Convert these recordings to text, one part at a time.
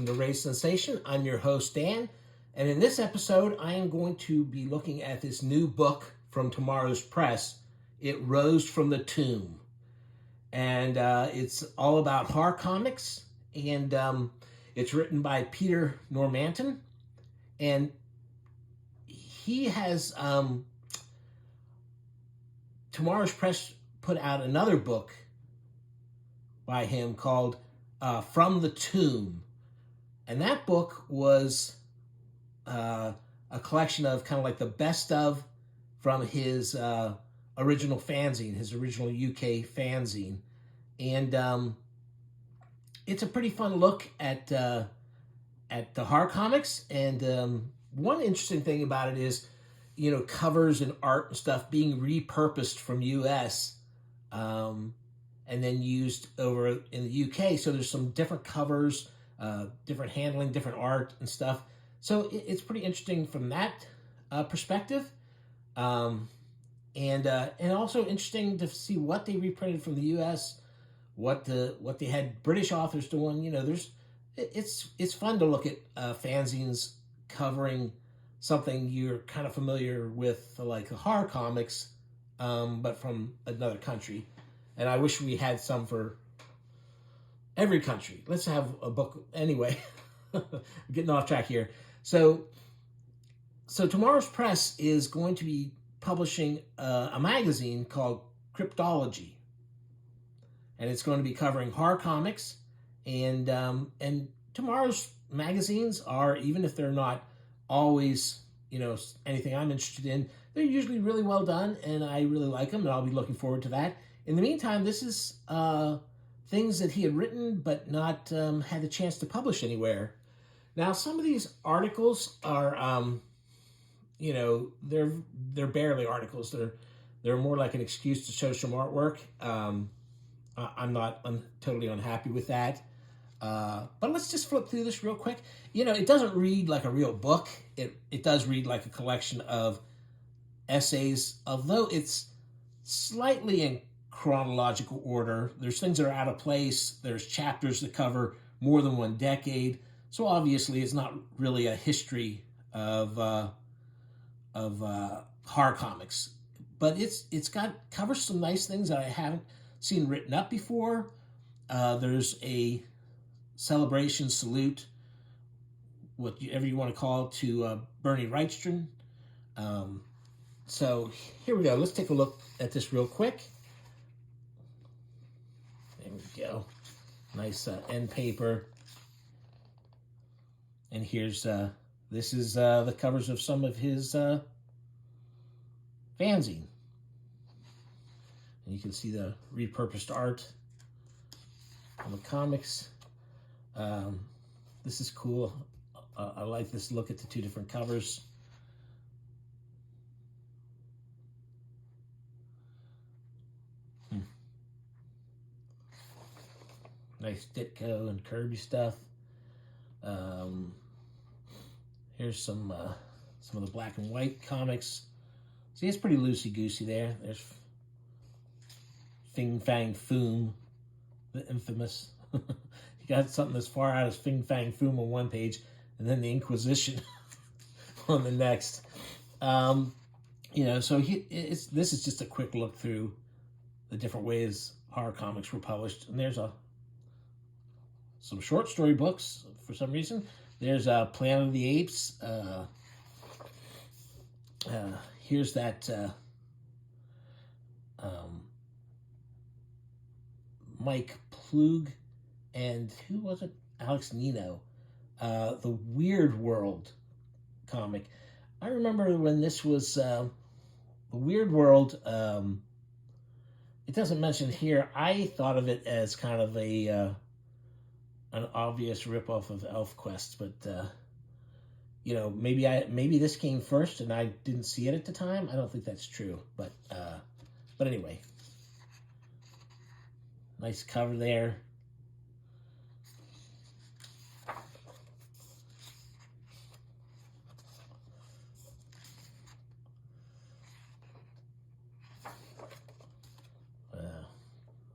welcome to Raise Sensation. I'm your host, Dan, and in this episode, I am going to be looking at this new book from Tomorrow's Press, It Rose from the Tomb. And it's all about horror comics, and it's written by Peter Normanton, and he has, Tomorrow's Press put out another book by him called From the Tomb. And that book was a collection of kind of like the best of from his original fanzine, his original UK fanzine. And it's a pretty fun look at the horror comics. And one interesting thing about it is, you know, covers and art and stuff being repurposed from US and then used over in the UK. So there's some different covers, different handling, different art and stuff. So it's pretty interesting from that perspective. And also interesting to see what they reprinted from the US, what they had British authors doing. You know, it's fun to look at fanzines covering something you're kind of familiar with, like the horror comics, but from another country. And I wish we had some for every country. Let's have a book anyway. Getting off track here. So Tomorrow's Press is going to be publishing a magazine called Cryptology, and it's going to be covering horror comics. And Tomorrow's magazines are, even if they're not always, you know, anything I'm interested in, they're usually really well done, and I really like them, and I'll be looking forward to that. In the meantime, this is things that he had written but not had the chance to publish anywhere. Now, some of these articles are, you know, they're barely articles. They're more like an excuse to show some artwork. I'm totally unhappy with that. But let's just flip through this real quick. You know, it doesn't read like a real book. It does read like a collection of essays, although it's slightly in chronological order. There's things that are out of place. There's chapters that cover more than one decade. So obviously it's not really a history of horror comics. But it's covers some nice things that I haven't seen written up before. There's a celebration salute, whatever you want to call it, to Bernie Wrightson. So here we go. Let's take a look at this real quick. There we go. Nice end paper. And here's, this is the covers of some of his fanzine. And you can see the repurposed art on the comics. This is cool. I like this look at the two different covers. Nice Ditko and Kirby stuff. Here's some of the black and white comics. See, it's pretty loosey-goosey there. There's Fing Fang Foom, the infamous. You got something as far out as Fing Fang Foom on one page, and then the Inquisition on the next. You know, so this is just a quick look through the different ways horror comics were published. And there's some short story books for some reason. There's Planet of the Apes. Here's that Mike Plug and who was it? Alex Nino. The Weird World comic. I remember when this was the Weird World. It doesn't mention here. I thought of it as kind of an obvious ripoff of ElfQuest, but you know, maybe this came first and I didn't see it at the time. I don't think that's true, but anyway, nice cover there.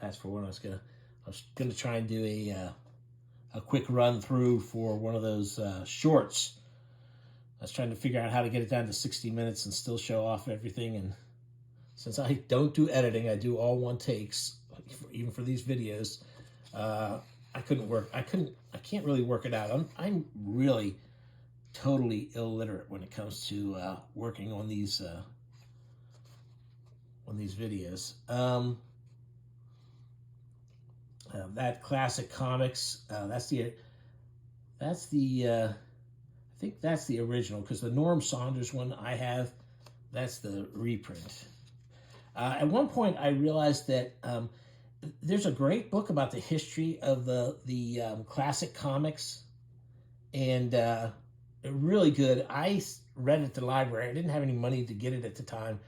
Fast forward. I was gonna try and do a quick run through for one of those shorts. I was trying to figure out how to get it down to 60 minutes and still show off everything. And since I don't do editing, I do all one takes, even for these videos. I can't really work it out. I'm really totally illiterate when it comes to working on these videos. That classic comics. I think that's the original, because the Norm Saunders one I have, that's the reprint. At one point, I realized that there's a great book about the history of the classic comics, and really good. I read it at the library. I didn't have any money to get it at the time,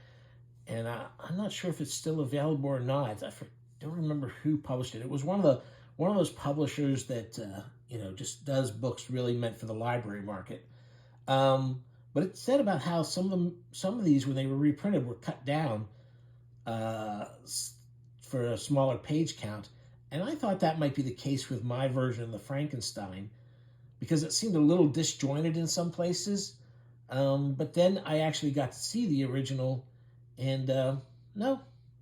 and I'm not sure if it's still available or not. I don't remember who published it. It was one of those publishers that just does books really meant for the library market. But it said about how some of these, when they were reprinted, were cut down for a smaller page count, and I thought that might be the case with my version of the Frankenstein, because it seemed a little disjointed in some places. But then I actually got to see the original, and no,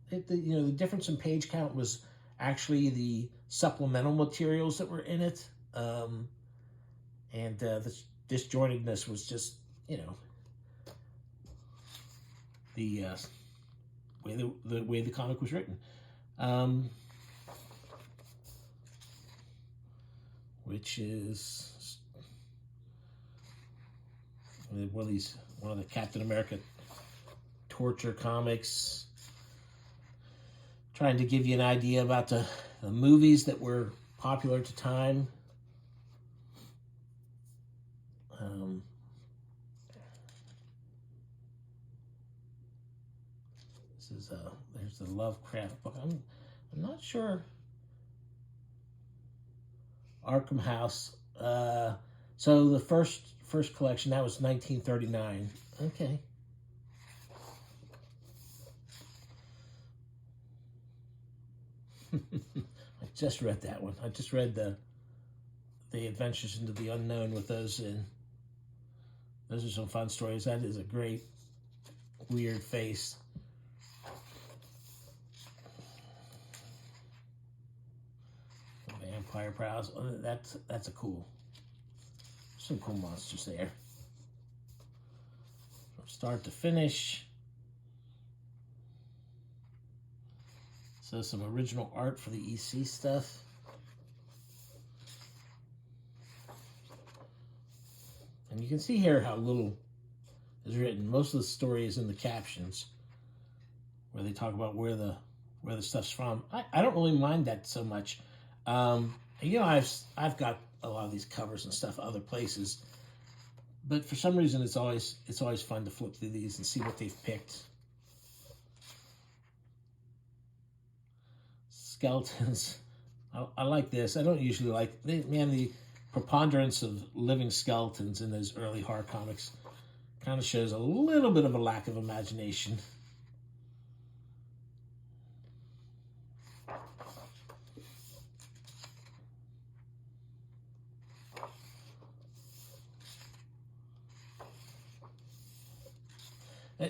the difference in page count was actually the supplemental materials that were in it, and the disjointedness was just the way the comic was written, which is one of the Captain America torture comics, trying to give you an idea about the movies that were popular at the time. There's the Lovecraft book. I'm not sure. Arkham House. So the first collection, that was 1939. Okay. I just read that one. I just read the Adventures into the Unknown with those in. Those are some fun stories. That is a great weird face. Vampire Prowls. That's a cool. Some cool monsters there. From start to finish. So some original art for the EC stuff. And you can see here how little is written. Most of the story is in the captions, where they talk about where the stuff's from. I don't really mind that so much. I've got a lot of these covers and stuff other places, but for some reason it's always fun to flip through these and see what they've picked. Skeletons. I like this. I don't usually like the preponderance of living skeletons in those early horror comics kind of shows a little bit of a lack of imagination.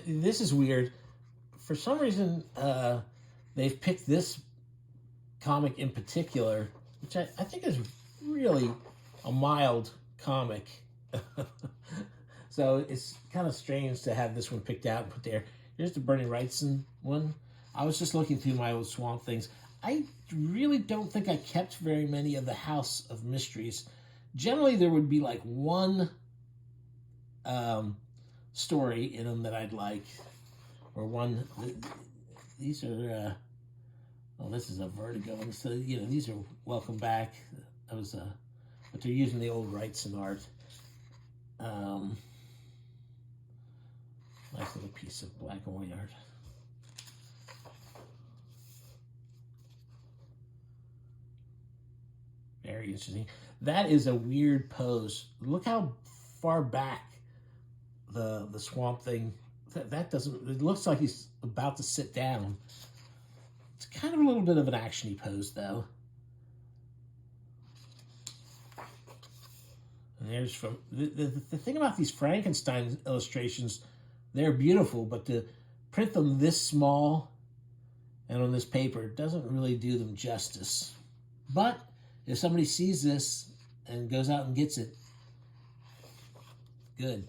This is weird. For some reason, they've picked this comic in particular, which I think is really a mild comic. So it's kind of strange to have this one picked out and put there. Here's the Bernie Wrightson one. I was just looking through my old Swamp Things. I really don't think I kept very many of the House of Mysteries. Generally, there would be like one story in them that I'd like, or one. These are. This is a Vertigo, and so these are Welcome Back. But they're using the old Wrightson art. Nice little piece of black and white art. Very interesting. That is a weird pose. Look how far back the Swamp Thing. That doesn't. It looks like he's about to sit down. It's kind of a little bit of an actiony pose, though. And there's from the thing about these Frankenstein illustrations, they're beautiful, but to print them this small and on this paper doesn't really do them justice. But if somebody sees this and goes out and gets it, good.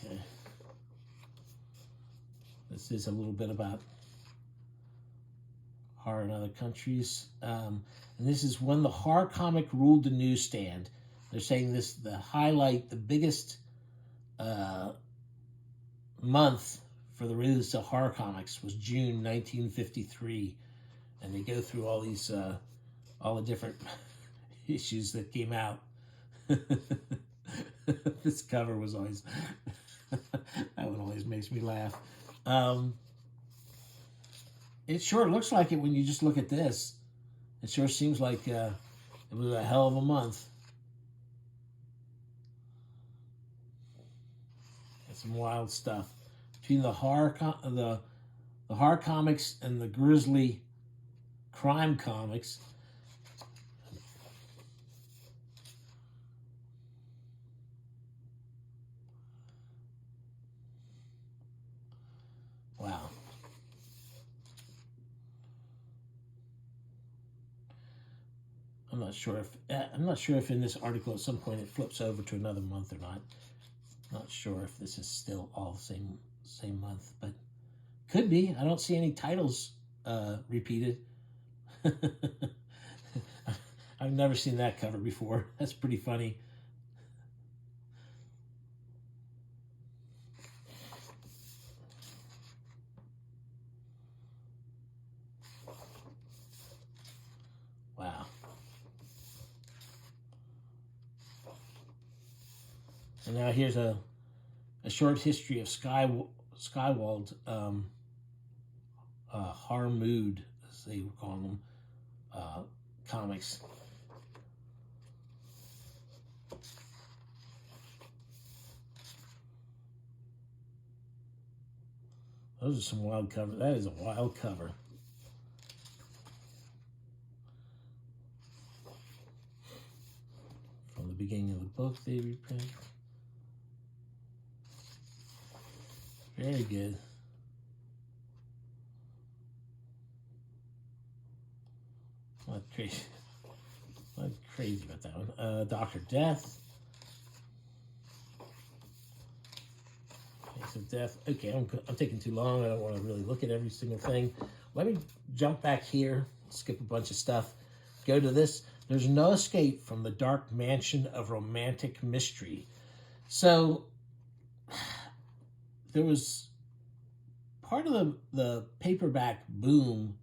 Okay. This is a little bit about horror in other countries. And this is when the horror comic ruled the newsstand. They're saying this, the biggest month for the release of horror comics was June 1953. And they go through all these, all the different issues that came out. This cover was always, that one always makes me laugh. It sure looks like it when you just look at this. It sure seems like it was a hell of a month. It's some wild stuff. Between the horror comics and the grisly crime comics, wow. I'm not sure if in this article at some point it flips over to another month or not. Not sure if this is still all the same month, but could be. I don't see any titles repeated. I've never seen that cover before. That's pretty funny. Wow. And now here's a short history of Skywald, Harmood, as they were calling them, comics. Those are some wild covers. That is a wild cover. From the beginning of the book, they reprint. Very good. Not crazy about that one. Dr. Death. Face of Death. Okay, I'm taking too long. I don't want to really look at every single thing. Let me jump back here, skip a bunch of stuff, go to this. There's no escape from the dark mansion of romantic mystery. So there was part of the paperback boom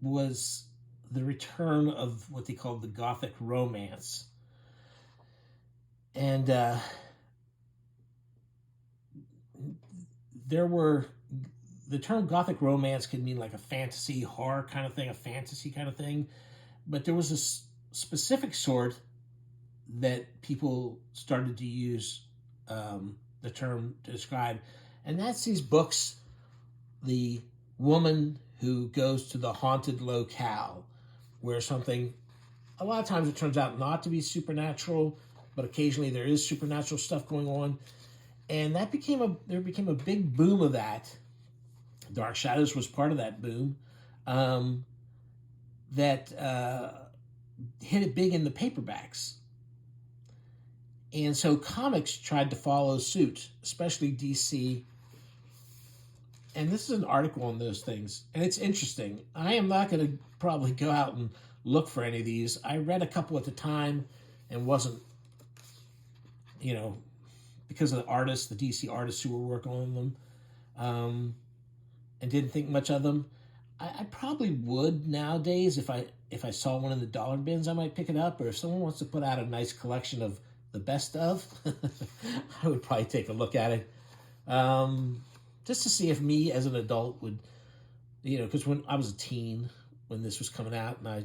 was the return of what they called the Gothic romance. And the term Gothic romance could mean like a fantasy horror kind of thing, a fantasy kind of thing. But there was a specific sort that people started to use the term to describe. And that's these books, the woman who goes to the haunted locale, where something, a lot of times it turns out not to be supernatural, but occasionally there is supernatural stuff going on. And there became a big boom of that. Dark Shadows was part of that boom. That hit it big in the paperbacks. And so comics tried to follow suit, especially DC. And this is an article on those things. And it's interesting. I am not going to probably go out and look for any of these. I read a couple at the time and wasn't, because of the artists, the DC artists who were working on them, and didn't think much of them. I probably would nowadays if I saw one in the dollar bins, I might pick it up. Or if someone wants to put out a nice collection of the best of, I would probably take a look at it, just to see if me as an adult would, because when I was a teen when this was coming out, and I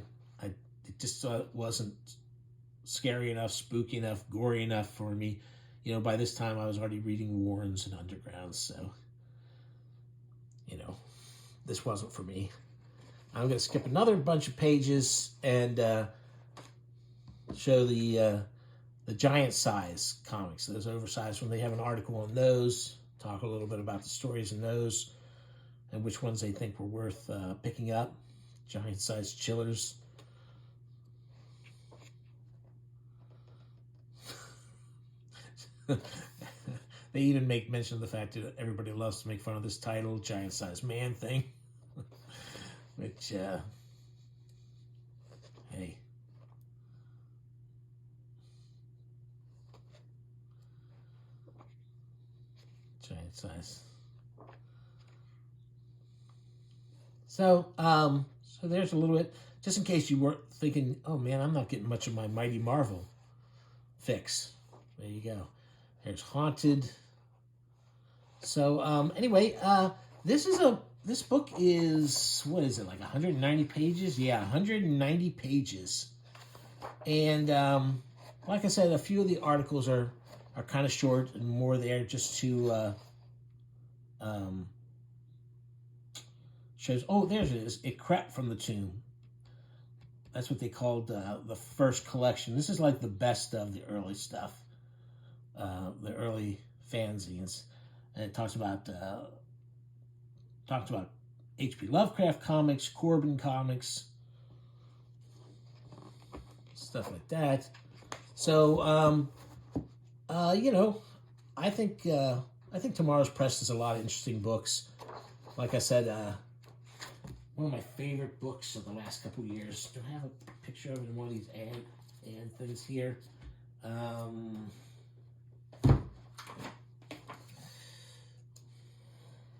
just thought it wasn't scary enough, spooky enough, gory enough for me. By this time I was already reading Warrens and Undergrounds, so you know, this wasn't for me. I'm going to skip another bunch of pages and show the giant size comics, those oversized ones. They have an article on those, talk a little bit about the stories in those and which ones they think were worth picking up. Giant size chillers. They even make mention of the fact that everybody loves to make fun of this title, giant size man thing. Which, hey. Giant size. So there's a little bit, just in case you weren't thinking, oh man, I'm not getting much of my Mighty Marvel fix. There you go. There's Haunted. So anyway, this book is, what is it, like 190 pages? Yeah, 190 pages. And like I said, a few of the articles are kind of short and more there just to shows. Oh, there it is. It crept from the tomb. That's what they called the first collection. This is like the best of the early stuff, the early fanzines. And it talks about H.P. Lovecraft comics, Corbin comics, stuff like that. So, you know, I think Tomorrow's Press has a lot of interesting books. Like I said, one of my favorite books of the last couple of years. Do I have a picture of it in one of these ad things here?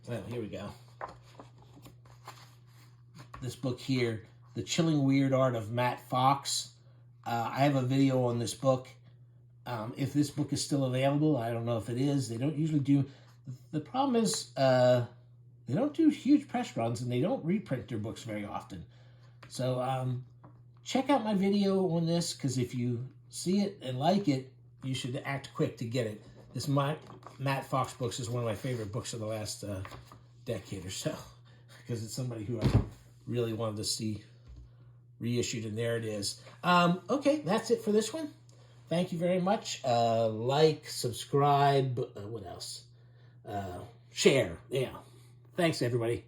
Well, here we go. This book here, The Chilling Weird Art of Matt Fox. I have a video on this book. If this book is still available, I don't know if it is. They don't usually do. The problem is they don't do huge press runs and they don't reprint their books very often. So check out my video on this, because if you see it and like it, you should act quick to get it. This Matt Fox books is one of my favorite books of the last decade or so, because it's somebody who I really wanted to see reissued, and there it is. Okay, that's it for this one. Thank you very much. Like, subscribe, what else? Share. Yeah. Thanks, everybody.